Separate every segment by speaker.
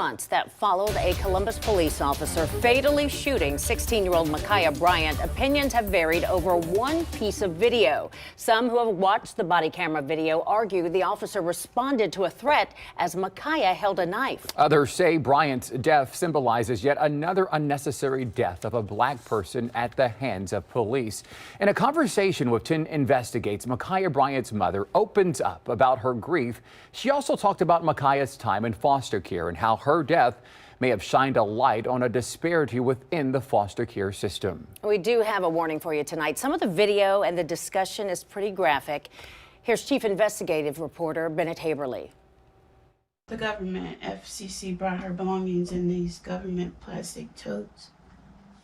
Speaker 1: Months that followed a Columbus police officer fatally shooting 16-year-old Ma'Khia Bryant. Opinions have varied over one piece of video. Some who have watched the body camera video argue the officer responded to a threat as Ma'Khia held a knife.
Speaker 2: Others say Bryant's death symbolizes yet another unnecessary death of a black person at the hands of police. In a conversation with 10 Investigates, Ma'Khia Bryant's mother opens up about her grief. She also talked about Ma'Khia's time in foster care and how her death may have shined a light on a disparity within the foster care system.
Speaker 1: We do have a warning for you tonight. Some of the video and the discussion is pretty graphic. Here's Chief Investigative Reporter Bennett Haberly.
Speaker 3: The government, FCC, brought her belongings in these government plastic totes.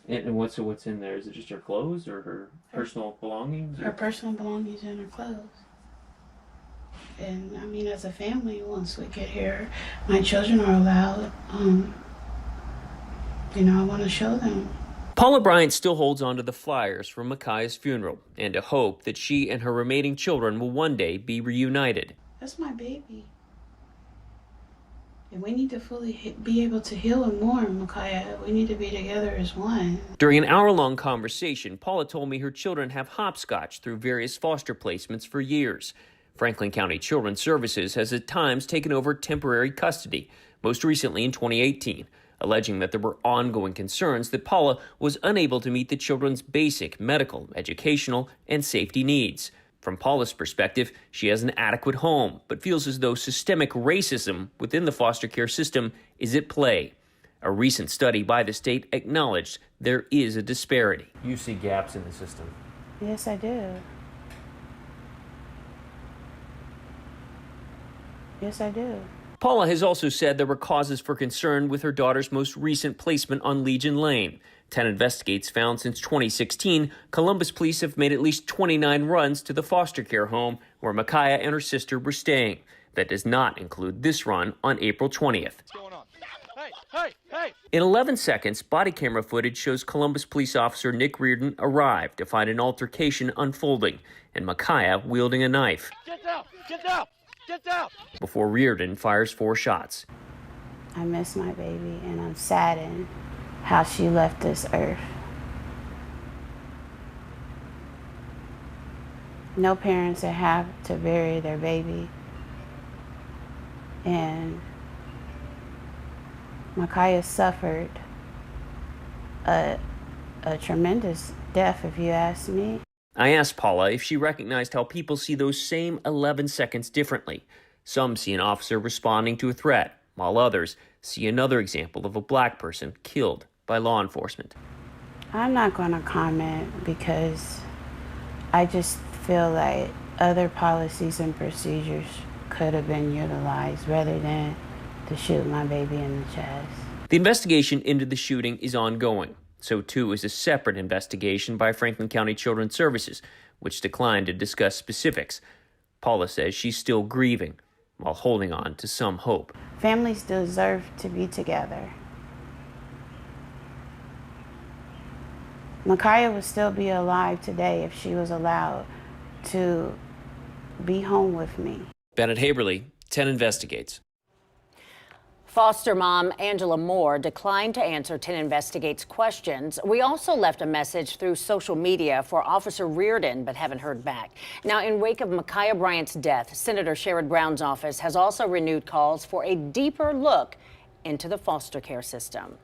Speaker 4: And what's in there? Is it just her clothes or her personal belongings?
Speaker 3: Her personal belongings and her clothes. And I mean, as a family, once we get here, my children are allowed, I want to show them.
Speaker 4: Paula Bryant still holds on to the flyers from Ma'Khia's funeral and a hope that she and her remaining children will one day be reunited.
Speaker 3: That's my baby. And we need to fully be able to heal and mourn, Ma'Khia. We need to be together as one.
Speaker 4: During an hour-long conversation, Paula told me her children have hopscotched through various foster placements for years. Franklin County Children's Services has at times taken over temporary custody, most recently in 2018, alleging that there were ongoing concerns that Paula was unable to meet the children's basic medical, educational, and safety needs. From Paula's perspective, she has an adequate home, but feels as though systemic racism within the foster care system is at play. A recent study by the state acknowledged there is a disparity. You see gaps in the system.
Speaker 3: Yes, I do. Yes, I do.
Speaker 4: Paula has also said there were causes for concern with her daughter's most recent placement on Legion Lane. 10 Investigates found since 2016, Columbus police have made at least 29 runs to the foster care home where Ma'Khia and her sister were staying. That does not include this run on April 20th.
Speaker 5: What's going on? Hey!
Speaker 4: In 11 seconds, body camera footage shows Columbus police officer Nick Reardon arrive to find an altercation unfolding and Ma'Khia wielding a knife.
Speaker 5: Get down! Get down! Get down!
Speaker 4: Before Reardon fires 4 shots.
Speaker 3: I miss my baby, and I'm saddened how she left this earth. No parents that have to bury their baby. And Ma'Khia suffered a tremendous death, if you ask me.
Speaker 4: I asked Paula if she recognized how people see those same 11 seconds differently. Some see an officer responding to a threat, while others see another example of a black person killed by law enforcement.
Speaker 3: I'm not going to comment because I just feel like other policies and procedures could have been utilized rather than to shoot my baby in the chest.
Speaker 4: The investigation into the shooting is ongoing. So too is a separate investigation by Franklin County Children's Services, which declined to discuss specifics. Paula says she's still grieving while holding on to some hope.
Speaker 3: Families deserve to be together. Ma'Khia would still be alive today if she was allowed to be home with me.
Speaker 4: Bennett Haberly, 10 Investigates.
Speaker 1: Foster mom Angela Moore declined to answer 10 Investigates questions. We also left a message through social media for Officer Reardon, but haven't heard back. Now, in wake of Ma'Khia Bryant's death, Senator Sherrod Brown's office has also renewed calls for a deeper look into the foster care system.